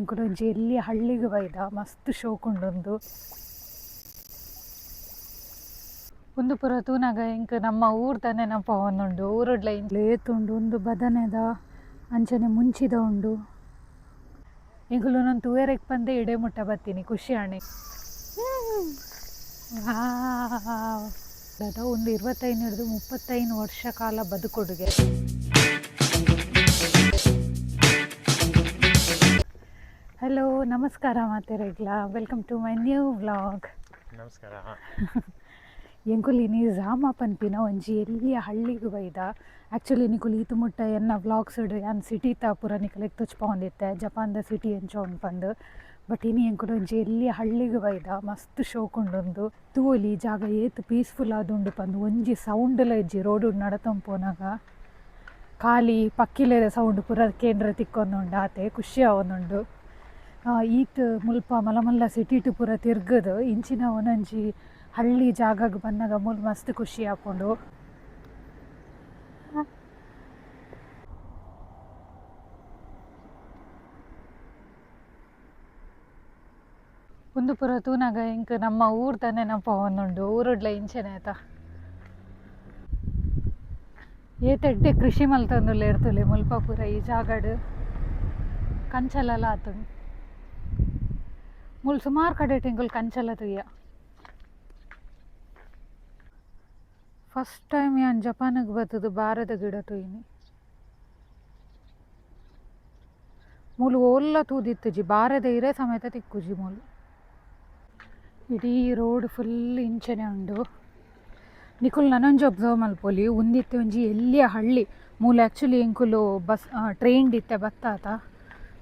ಎಂಕುಲೊಂಜಿ ಎಲ್ಲಿ ಹಳ್ಳಿಗೆ ಬೈದ ಮಸ್ತ್ ಶೋಕುಂಡೊಂದು ಒಂದು ಪುರ ತೂನಗ ಎಂಕ್ ನಮ್ಮ ಊರು ತಾನೆ ನೆನಪ ಒಂದುಂಡು ಊರುಡ್ಲ ಏತುಂಡು ಒಂದು ಬದನೆದ ಅಂಚನೆ ಮುಂಚಿದ ಉಂಡು ಎಂಕುಲು ನಾನು ತೂವೆರೆಗ್ ಬಂದೆ ಇಡೆ ಮುಟ್ಟ ಬತ್ತೀನಿ ಖುಷಿ ಆಣೆ ಅದ ಒಂದು 25 ಹಿಡಿದು 35 ವರ್ಷ ಕಾಲ ಬದುಕೊಡುಗೆ. ಹಲೋ ನಮಸ್ಕಾರ ಮಾತೆರೆಗ್ಲ, welcome to my new vlog. ನಮಸ್ಕಾರ. ಎಂಕುಲು ನೀ ಜಾಮ ಪನ್ಪಿನ ಒಂಜಿ ಎಲ್ಲಿಯ ಹಳ್ಳಿಗೆ ಬೈದ. ಆ್ಯಕ್ಚುಲಿ ನಿಕುಲು ಈತು ಮುಟ್ಟ ಎನ್ನ ವ್ಲಾಗ್ಸ್ ಯಾನ್ ಸಿಟಿ ಪೂರ ನಿಕಲೆಗ್ ತುಚ್ಪೊಂದಿತ್ತೆ ಜಪಾನ್ದ ಸಿಟಿ ಎಂಚ ಉಂಡ್ಪಂದು. ಬಟ್ ಇನಿ ಎಂಕುಲು ಒಂಜಿ ಎಲ್ಲಿಯ ಹಳ್ಳಿಗೆ ಬೈದ ಮಸ್ತ್ ಶೋಕುಂಡೊಂದು ತೂವೊಲಿ ಜಾಗ ಏತ್ ಪೀಸ್ಫುಲ್ ಆದುಂಡು ಪಂದು ಒಂಜಿ ಸೌಂಡ್ಲ ಇಜ್ಜಿ ರೋಡು ನಡತಂಪೋನಾಗ ಖಾಲಿ ಪಕ್ಕಿಲೆದ ಸೌಂಡ್ ಪೂರ ಕೇಂದ್ರ ತಿಕ್ಕೊಂದುಂಡು ಆತೆ ಖುಷಿ ಆವೊಂದುಂಡು. ಈತ್ ಮುಲ್ಪ ಮಲ್ಲ ಮಲ್ಲ ಸಿಟಿ ಪೂರ ತಿರ್ಗದು ಇಂಚಿನ ಒಂದೊಂಜಿ ಹಳ್ಳಿ ಜಾಗಕ್ಕೆ ಬಂದಾಗ ಮುಲ್ ಮಸ್ತ್ ಖುಷಿ ಆಪುಂಡು. ಒಂದು ಪುರ ತೂನಗ ಎಂಕ್ ನಮ್ಮ ಊರು ತಾನೆ ನೆನಪ ಒಂದುಂಡು ಊರುಡ್ಲ ಇಂಚನೆ ಆಯ್ತಾ ಏತೆಡ್ಡೆ ಕೃಷಿ ಮಲ್ತಂದುಲ್ಲ ಇರ್ತುಲೆ ಮುಲ್ಪ ಪೂರ ಈ ಜಾಗಡ್ ಕಂಚಲೆಲ್ಲ ಆತುಂಡು. ಮುಲ್ ಸುಮಾರು ಕಡೆ ಟೆಂಕುಲ್ ಕಂಚಲ ತುಯ್ಯ. ಫಸ್ಟ್ ಟೈಮ್ ಯಾನ್ ಜಪಾನಿಗೆ ಬರ್ತದು ಬಾರದ ಗಿಡ ತುಯ್ನಿ ಮೂಲು ಓಲ್ಲ ತೂದಿತ್ತುಜಿ ಬಾರದ ಇರೇ ಸಮೇತ ತಿಕ್ಕುಜಿ ಮೂಲು. ಇಡೀ ರೋಡ್ ಫುಲ್ ಇಂಚನೆ ಉಂಡು. ನಿಕುಲ್ ನನೊಂಜಿ ಒಬ್ಸರ್ವ್ ಮಲ್ಪೊಲಿ ಉಂದಿತ್ತೆ ಒಂಜಿ ಎಲ್ಲಿಯ ಹಳ್ಳಿ ಮೂಲು ಆ್ಯಕ್ಚುಲಿ ಎಂಕುಲು ಬಸ್ ಟ್ರೈನ್ ಇತ್ತೆ ಬತ್ತಾತ.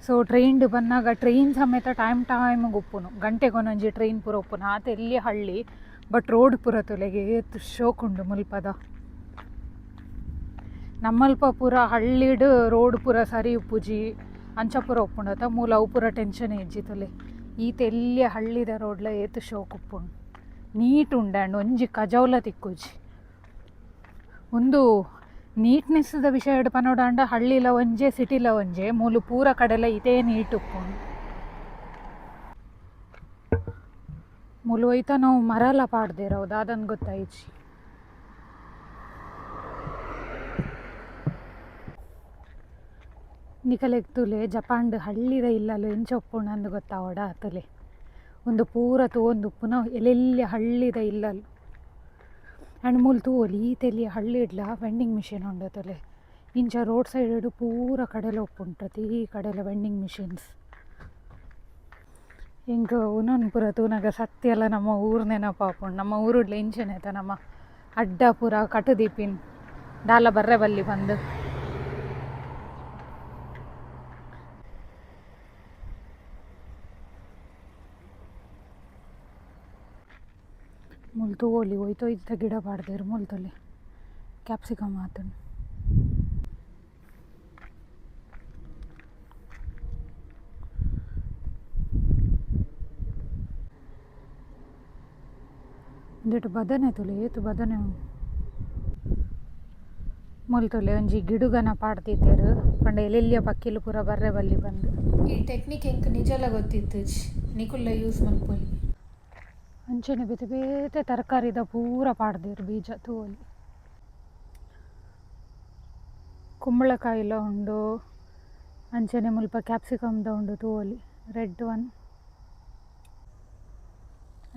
ಸೊ ಟ್ರೈನ್ ಬಂದಾಗ ಟ್ರೈನ್ ಸಮೇತ ಟೈಮ್ಗೆ ಉಪ್ಪುನು ಗಂಟೆಗೆ ಒಂದೊಂಜಿ ಟ್ರೈನ್ ಪೂರ ಉಪ್ಪುನು ಆತ ಎಲ್ಲಿ ಹಳ್ಳಿ. ಬಟ್ ರೋಡ್ ಪೂರ ತೊಲೆಗೆ ಏತ್ ಶೋಕುಂಡು ಮುಲ್ಪದ. ನಮ್ಮಲ್ಪ ಪೂರ ಹಳ್ಳಿಡ್ ರೋಡ್ ಪೂರ ಸರಿ ಉಪ್ಪುಜಿ ಅಂಚ ಪೂರ ಉಪ್ಪುಂಡತ ಮೂಲ ಅವು ಪೂರ ಟೆನ್ಷನ್ ಇಜ್ಜಿ ತೊಲೆ. ಈತ ಎಲ್ಲಿಯ ಹಳ್ಳಿದ ರೋಡ್ಲ ಏತ್ ಶೋಕ್ ಉಪ್ಪುಂಡು ನೀಟ್ ಉಂಡಾಂಡ್ ಒಂಜಿ ಕಜೌಲ ತಿಕ್ಕುಜಿ. ಒಂದು ನೀಟ್ನೆಸ್ದ ವಿಷಯ ಪನೋಡಾಂಡ ಹಳ್ಳಿಲ ಒಂಜೆ ಸಿಟಿಲ ಒಂಜೆ ಮೂಲು ಪೂರ ಕಡೆಲ ಇದೇ ನೀಟ್ ಉಪ್ಪುಂಡು. ಮೂಲು ಒಯ್ತ ನಾವು ಮರಲ ಪಾಡ್ದೇರವು ದಾದನ್ ಗೊತ್ತಾಯಿಜಿ. ನಿಕಲೆಗ್ ತುಲೆ ಜಪಾನ್ಡ್ ಹಳ್ಳಿದ ಇಲ್ಲಲು ಎಂಚ ಉಪ್ಪುಂಡು ಅಂದು ಗೊತ್ತಾವಡ ತುಲೆ. ಒಂದು ಪೂರ ತೂವೊಂದು ಉಪ್ಪುನ ಎಲ್ಲೆಲ್ಲಿ ಹಳ್ಳಿದ ಇಲ್ಲಲು ಆ್ಯಂಡ್ ಮೂಲು ತೂವೊಲಿ ಈತೆಲ್ಲಿಯ ಹಳ್ಳಿ ಇಡ್ಲ ವೆಂಡಿಂಗ್ ಮಿಷಿನ್ ಉಂಡು ತೊಲೆ. ಇಂಚ ರೋಡ್ ಸೈಡ್ ಪೂರ ಕಡೆಲ ಉಪ್ಪುಂಡು ಪ್ರತಿ ಕಡೆಲ ವೆಂಡಿಂಗ್ ಮಿಷಿನ್ಸ್. ಎಂಕ್ ಉನೊಂದು ಪೂರ ತೂನಗ ಸತ್ಯಲ್ಲ ನಮ್ಮ ಊರು ನೆನಪಾಪುಂಡು. ನಮ್ಮ ಊರುಡ್ಲ ಇಂಚನೆ ಆಯ್ತಾ ನಮ್ಮ ಅಡ್ಡ ಪೂರ ಕಟುದೀಪಿನ್ ದಾಲ ಬರ್ರೆ ಬಲ್ಲಿ ಬಂದು ಮುಲ್ ತೂವೊಲಿ ಒಯ್ತೊಯ್ತ ಗಿಡ ಪಾಡ್ದೇರು ಮುಲ್ ತೊಲೆ ಕ್ಯಾಪ್ಸಿಕಮ್ ಆತನು. ಒಂದಿಟ್ಟು ಬದನೆ ತೊಲೆ ಏತು ಬದನೆ ಮುಲ್ ತೊಲೆ ಒಂಜಿ ಗಿಡುಗನ ಪಾಡ್ತಿದ್ದೇರು ಪಂಡ ಎಲ್ಲೆಲ್ಲಿಯ ಪಕ್ಕಿಲು ಪೂರ ಬರ್ರೆ ಬಲ್ಲಿ ಬಂದು. ಈ ಟೆಕ್ನಿಕ್ ಎಂಕ್ ನಿಜಲ ಗೊತ್ತಿತ್ತು ನಿಕುಲ್ಲ ಯೂಸ್ ಮಲ್ಪೊಲಿ. ಅಂಚನೆ ಬೇತೆ ಬೇತೆ ತರಕಾರಿದ ಪೂರ ಪಾಡ್ದೇರು ಬೀಜ ತೂವೊಲಿ. ಕುಂಬಳಕಾಯಿಲ ಉಂಡು ಅಂಚನೆ ಮುಲ್ಪ ಕ್ಯಾಪ್ಸಿಕಮ್ದ ಉಂಡು ತೂವೊಲಿ ರೆಡ್ ಒನ್.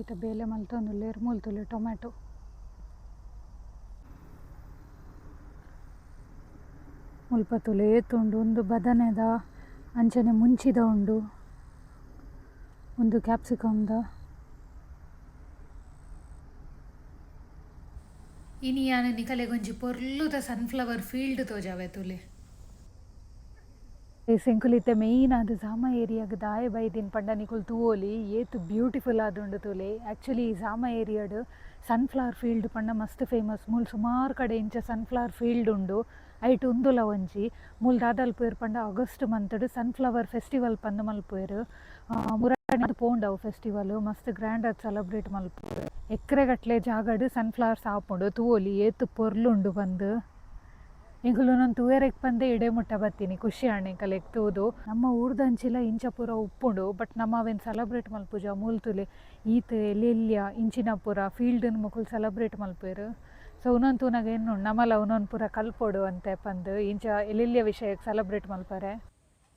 ಐತ ಬೇಲೆ ಮಲ್ತೊಂದುಲ್ಲೇರು ಮೂಲು ತುಲೆ ಟೊಮ್ಯಾಟೊ. ಮುಲ್ಪ ತುಲೆ ಏತುಂಡು ಒಂದು ಬದನೆದ ಅಂಚನೆ ಮುಂಚಿದ ಉಂಡು ಒಂದು ಕ್ಯಾಪ್ಸಿಕಮ್ದ. ಇನಿ ಯಾನು ನಿಕಲೆಗೊಂಜಿ ಪೊರ್ಲುದ ಸನ್ಫ್ಲವರ್ ಫೀಲ್ಡ್ ತೋಜಾವೆ ತುಲೆ. ಸೆಂಕುಲಿತ್ತೆ ಮೇಯ್ನ್ ಅದು ಜಾಮ ಏರಿಯಾಗ ದಾಯ ಬೈದಿನ ಪಂಡ ನಿಕುಲು ತೂವೊಲಿ ಏತ್ ಬ್ಯೂಟಿಫುಲ್ ಆದುಂಡು ತುಲೆ. ಆ್ಯಕ್ಚುಲಿ ಈ ಜಾಮ ಏರಿಯಾಡ್ ಸನ್ಫ್ಲವರ್ ಫೀಲ್ಡ್ ಪಂಡ ಮಸ್ತ್ ಫೇಮಸ್. ಮೂಲು ಸುಮಾರು ಕಡೆ ಇಂಚ ಸನ್ಫ್ಲವರ್ ಫೀಲ್ಡ್ ಉಂಡು. ಐಟ್ ಉಂದುಲ ಒಂಜಿ ಮೂಲು ದಾದಲ್ ಪೋಯರು ಪಂಡ ಆಗಸ್ಟ್ ಮಂತ್ಡ್ ಸನ್ಫ್ಲವರ್ ಫೆಸ್ಟಿವಲ್ ಪಂದ್ ಮಲ್ಪುವೆರು. ಮುರಾಟೆ ಪೋಂಡವು ಫೆಸ್ಟಿವಲ್ ಮಸ್ತ್ ಗ್ರ್ಯಾಂಡ್ ಆಗಿ ಸೆಲೆಬ್ರೇಟ್ ಮಲ್ಪುವೆರು. ಎಕರೆಗಟ್ಲೆ ಜಾಗಡ್ ಸನ್ಫ್ಲವರ್ಸ್ ಆಪುಂಡು ತೂವೊಲಿ ಏತ್ ಪೊರ್ಲುಂಡು ಬಂದು. ಎಂಕುಲು ನಾನು ತೂಯರೆಗ್ ಪಂದೆ ಇಡೆ ಮುಟ್ಟ ಬತ್ತೀನಿ ಖುಷಿ ಹಣ್ಣು ಎಂಕಲ್ ಎಕ್ತುವುದು ನಮ್ಮ ಊರ್ದಂಚಿಲ ಇಂಚ ಪೂರ ಉಪ್ಪುಂಡು ಬಟ್ ನಮ್ಮ ಅವೇನು ಸೆಲೆಬ್ರೇಟ್ ಮಲ್ಪುಜ ಮೂಲ್ತುಲೆ ಈತ ಎಲ್ಯ ಇಂಚಿನ ಪೂರ ಫೀಲ್ಡನ್ನು ಮಕ್ಕಳು ಸೆಲೆಬ್ರೇಟ್ ಮಲ್ಪೇರು ಸೊ ಉನೊಂದು ತೂನಾಗ ಏನು ನಮ್ಮಲ್ಲ ಉನೊಂದು ಪೂರ ಕಲ್ಪೊಡು ಅಂತ ಪಂದು ಇಂಚ ಎಲ್ಯ ವಿಷಯಕ್ಕೆ ಸೆಲೆಬ್ರೇಟ್ ಮಲ್ಪಾರೆ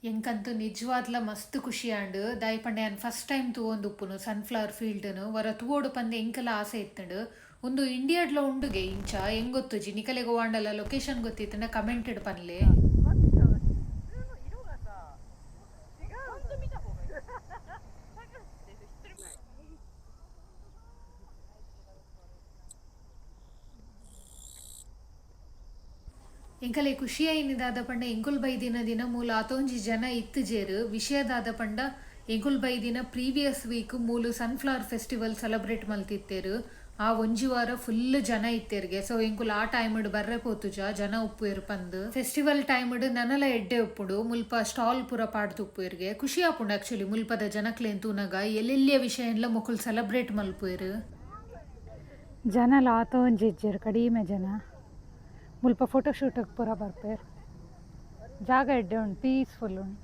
ಎಂಕಂತೂ ನಿಜವಾದ್ಲ ಮಸ್ತ್ ಖುಷಿ ಆಂಡು ದಾಯಪಂಡೆ ನಾನು ಫಸ್ಟ್ ಟೈಮ್ ತೂವೊಂದು ಉಪ್ಪುನು ಸನ್ಫ್ಲವರ್ ಫೀಲ್ಡ್ನು ವರ ತೂವೋಡು ಪಂದೆ ಎಂಕಲ ಆಸೆ ಇತ್ತಂಡು ಒಂದು ಇಂಡಿಯಾಡ್ಲ ಉಂಡುಗೆ ಇಂಚ ಹೆಂಗ್ ಗೊತ್ತುಜಿ ನಿಕಲೆಗೆ ವಾಂಡಲ ಲೊಕೇಶನ್ ಗೊತ್ತಿತ್ತಂಡ ಕಮೆಂಟೆಡ್ ಪನ್ಲೆ ಎಂಕಲೆ ಖುಷಿಯಾಯಿನಿದಾದ ಪಂಡ ಎಂಕುಲ್ ಬೈದಿನ ದಿನ ಮೂಲ ಆತೊಂಜಿ ಜನ ಇತ್ತುಜೇರು ವಿಷಯದಾದ ಪಂಡ ಎಂಕುಲ್ ಬೈದಿನ ಪ್ರೀವಿಯಸ್ ವೀಕ್ ಮೂಲು ಸನ್ಫ್ಲವರ್ ಫೆಸ್ಟಿವಲ್ ಸೆಲೆಬ್ರೇಟ್ ಮಲ್ತಿತ್ತೇರು ಆ ಒಂಜಿ ವಾರ ಫುಲ್ ಜನ ಇತ್ತೇರ್ಗೆ ಸೊ ಎಂಕುಲ್ ಆ ಟೈಮ್ಡ್ ಬರ್ರೆ ಪೋತುಜ ಜನ ಉಪ್ಪುವೆರು ಪಂದು ಫೆಸ್ಟಿವಲ್ ಟೈಮ್ಡ್ ನನಲ ಎಡ್ಡೆ ಉಪ್ಪುಡು ಮುಲ್ಪ ಸ್ಟಾಲ್ ಪೂರ ಪಾಡ್ದು ಉಪ್ಪುವೆರ್ಗೆ ಖುಷಿ ಆಪುಂಡು ಆಕ್ಚುಲಿ ಮುಲ್ಪದ ಜನಕ್ಲೇನ್ ತೂನಗ ಎಲ್ಲೆಲ್ಲಿಯ ವಿಷಯ ಎಲ್ಲ ಮೊಕ್ಕುಲ್ ಸೆಲೆಬ್ರೇಟ್ ಮಲ್ಪುವೆರು ಜನಲ ಆತೊಂಜಿ ಇಜ್ಜೆರು ಕಡಿಮೆ ಜನ ಮುಲ್ಪ ಫೋಟೋಶೂಟಿಗೆ ಪೂರ ಬರ್ಪೇರು ಜಾಗ ಎಡ್ಡೆ ಉಂಡು ಪೀಸ್ಫುಲ್ ಉಂಡು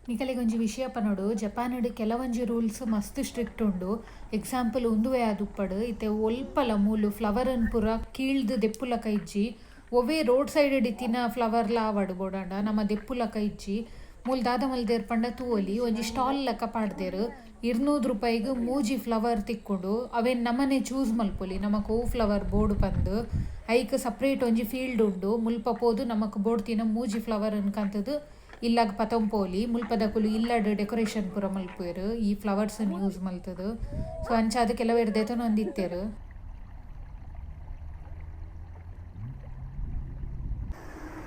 ನಿಕಲೆಗೊಂಜಿ ವಿಷಯ ಪನೋಡು ಜಪಾನಡ್ ಕೆಲವೊಂಜಿ ರೂಲ್ಸ್ ಮಸ್ತ್ ಸ್ಟ್ರಿಕ್ಟ್ ಉಂಡು ಎಕ್ಸಾಂಪಲ್ ಉಂದುವೆ ಆದುಪ್ಪಡು ಇತ್ತೆ ಒಲ್ಪಲ ಮೂಲು ಫ್ಲವರನ್ ಪೂರ ಕೀಳ್ದು ದೆಪ್ಪುಲಕ ಇಜ್ಜಿ ಒವ್ವೇ ರೋಡ್ ಸೈಡ್ ಇತ್ತಿನ ಫ್ಲವರ್ಲ ಆವಡು ಬೋಡಾಂಡ ನಮ್ಮ ದೆಪ್ಪುಲಕ ಇಜ್ಜಿ ಮೂಲ್ ದಾದ ಮಲ್ದೇರ್ ಪಂಡ ತೂವೊಲಿ ಒಂಜಿ ಸ್ಟಾಲ್ ಲೆಕ್ಕ ಪಾಡ್ದೇರು 200 ರೂಪಾಯಿಗೆ ಮೂಜಿ ಫ್ಲವರ್ ತಿಕ್ಕೊಂಡು ಅವೇನು ನಮ್ಮನೆ ಚೂಸ್ ಮಲ್ಪೊಲಿ ನಮಕ್ ಹೂ ಫ್ಲವರ್ ಬೋರ್ಡ್ ಪಂದು ಐಕ್ ಸಪ್ರೇಟ್ ಒಂಜಿ ಫೀಲ್ಡ್ ಉಂಡು ಮುಲ್ಪ ಪೋದು ನಮಕ್ ಬೋರ್ಡ್ ತಿನ ಮೂಜಿ ಫ್ಲವರ್ ಅನ್ಕಂತದ್ದು ಇಲ್ಲಾಗ ಪತಂಪೋಲಿ ಮುಲ್ಪದಕುಲು ಇಲ್ಲಡ್ ಡೆಕೋರೇಷನ್ ಪೂರ ಮಲ್ಪುವೆರು ಈ ಫ್ಲವರ್ಸ್ ಯೂಸ್ ಮಲ್ತದು ಸೊ ಅಂಚಾದ ಕೆಲವೇರು ದೆತೊನೊಂದಿತ್ತೇರು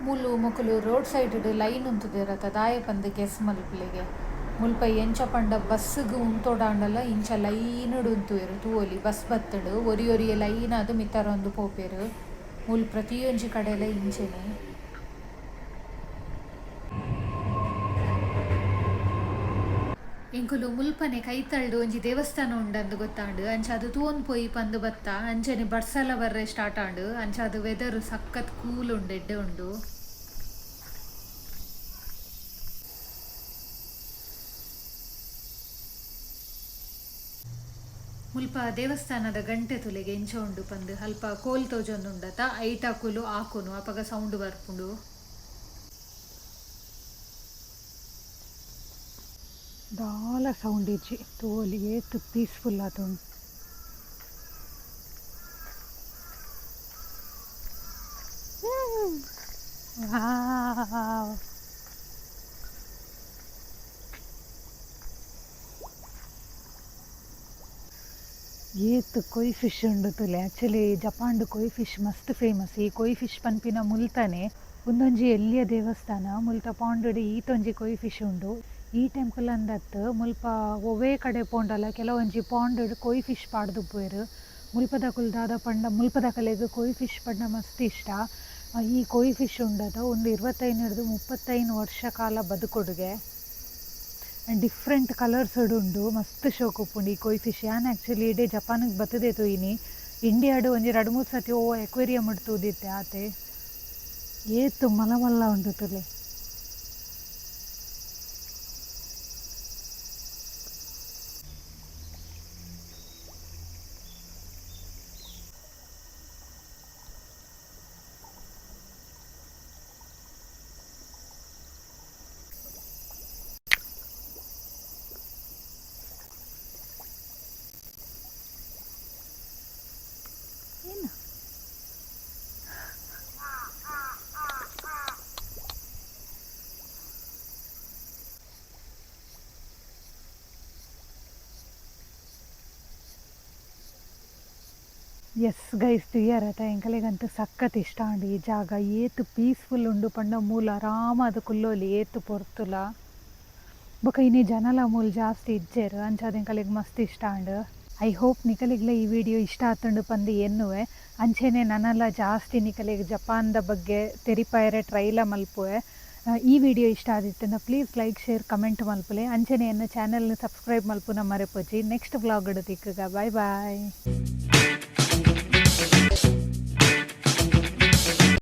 ಮೂಲು ಮೊಕಲು ರೋಡ್ ಸೈಡ್ ಲೈನ್ ಉಂತುದೇರತ ದಾಯ ಪಂದು ಗೆಸ್ ಮಲ್ಪಲೆಗೆ ಮುಲ್ಪ ಎಂಚ ಪಂಡ ಬಸ್ಸಿಗೆ ಉಂತೋಡಾಂಡಲ ಇಂಚ ಲೈನಡ್ ಉಂತುವೆರು ತೂವೊಲಿ ಬಸ್ ಬತ್ತಡು ಒರಿಯೊರಿಯ ಲೈನ್ ಅದು ಮಿತ್ತರೊಂದು ಪೋಪೆರು ಮೂಲು ಪ್ರತಿಯೊಂಜಿ ಕಡೆಲ ಇಂಚೆನೆ ಎಂಕುಲು ಮುಲ್ಪನೆ ಕೈತಳ್ದು ಒಂಜಿ ದೇವಸ್ಥಾನ ಉಂಡಂದು ಗೊತ್ತಾಂಡು ಅಂಚ ಅದು ತೂವೊಂದು ಪೋಯಿ ಪಂದು ಬತ್ತ ಅಂಚನೆ ಬರ್ಸಲ ಬರ್ರೆ ಸ್ಟಾರ್ಟ್ ಆಂಡು ಅಂಚ ಅದು ವೆದರ್ ಸಖತ್ ಕೂಲ್ ಉಂಡು ಎಡ್ಡೆ ಉಂಡು ಮುಲ್ಪ ದೇವಸ್ಥಾನದ ಗಂಟೆ ತುಲೆಗೆ ಎಂಚ ಉಂಡು ಪಂದು ಅಲ್ಪ ಕೋಲ್ ತೋಜೊಂದು ಉಂಡತ ಐಟಾಕುಲು ಆಕುನು ಅಪಗ ಸೌಂಡ್ ಬರ್ಪುಂಡು ದಾಲ ಸೌಂಡ್ ಇಜ್ಜಿ ತೋಲಿ ಏತು ಪೀಸ್ಫುಲ್ ಆತುಂಡು ಏತ್ ಕೊಯ್ ಫಿಶ್ ಉಂಡು ತುಲೆ ಆ್ಯಕ್ಚುಲಿ ಜಪಾನ್ಡು ಕೊಯ್ ಫಿಶ್ ಮಸ್ತ್ ಫೇಮಸ್ ಈ ಕೊಯ್ ಫಿಶ್ ಪನ್ಪಿನ ಮುಲ್ತನೆ ಒಂದೊಂಜಿ ಎಲ್ಲಿಯ ದೇವಸ್ಥಾನ ಮುಲ್ತ ಪಾಂಡುಡು ಈತೊಂಜಿ ಕೊಯ್ ಫಿಶ್ ಉಂಡು ಈ ಟೆಂಪಲ್ ಅಂದತ್ತು ಮುಲ್ಪ ಒವ್ವೇ ಕಡೆ ಪೋಂಡಲ ಕೆಲವೊಂಜಿ ಪಾಂಡುಡು ಕೊಯ್ ಫಿಶ್ ಪಾಡ್ದುಪ್ಪುವೆರು ಮುಲ್ಪದಕುಲು ದಾದ ಪಂಡ ಮುಲ್ಪದಕಲೆಗ್ ಕೊಯ್ ಫಿಶ್ ಪಂಡ ಮಸ್ತ್ ಇಷ್ಟ ಈ ಕೊಯ್ ಫಿಶ್ ಉಂಡದ ಒಂದು 25-35 ವರ್ಷ ಕಾಲ ಬದುಕೊಡುಗೆ ಡಿಫ್ರೆಂಟ್ ಕಲರ್ಸ್ ಉಂಡು ಮಸ್ತ್ ಶೋಕ್ ಉಪ್ಪುಂಡು ಈ ಕೊಯ್ ಫಿಶ್ ಯಾನ್ ಆ್ಯಕ್ಚುಲಿ ಇಡೇ ಜಪಾನಿಗೆ ಬತ್ತದೇ ತೊಯ್ನಿ ಇಂಡಿಯಾಡು ಒಂಜಿ 2-3 ಸತಿ ಎಕ್ವೇರಿಯಮ್ ತೂದಿತ್ತೆ ಆತೆ ಏತು ಮಲ್ಲ ಉಂಡು ತುಲೆ ಎಸ್ ಗೈಸ್ ತುಯ್ಯಾರತ ಎಂಕಲೆಗಂತೂ ಸಖತ್ ಇಷ್ಟ ಉಂಡು ಈ ಜಾಗ ಏತು ಪೀಸ್ಫುಲ್ ಉಂಡು ಪಂಡ ಮೂಲ ಆರಾಮಾದ ಕುಲ್ಲೋಲಿ ಏತು ಪೊರ್ತುಲ ಬೊಕ ಇನ್ನೇ ಜನಲ ಮೂಲ ಜಾಸ್ತಿ ಇಜ್ಜೆರು ಅಂಚಾದ ಎಂಕಲೆಗ್ ಮಸ್ತ್ ಇಷ್ಟ ಉಂಡು ಐ ಹೋಪ್ ನಿಕಲೆಗ್ಲ ಈ ವಿಡಿಯೋ ಇಷ್ಟ ಆತುಂಡು ಪಂದು ಎನ್ನುವೆ ಅಂಚೆನೆ ನನಲ ಜಾಸ್ತಿ ನಿಕಲೆಗ್ ಜಪಾನ್ದ ಬಗ್ಗೆ ತೆರಿಪಾಯರೆ ಟ್ರೈಲ ಮಲ್ಪುವೆ ಈ ವಿಡಿಯೋ ಇಷ್ಟ ಆದಿತ್ತಂದ್ರೆ ಪ್ಲೀಸ್ ಲೈಕ್ ಶೇರ್ ಕಮೆಂಟ್ ಮಲ್ಪಲೆ ಅಂಚನೆ ಚಾನಲ್ನ ಸಬ್ಸ್ಕ್ರೈಬ್ ಮಲ್ಪುನ ಮರೆಪೊಜಿ. ನೆಕ್ಸ್ಟ್ ವ್ಲಾಗ್ ತಿಕ್ಕಗ ಬಾಯ್ ಬಾಯ್.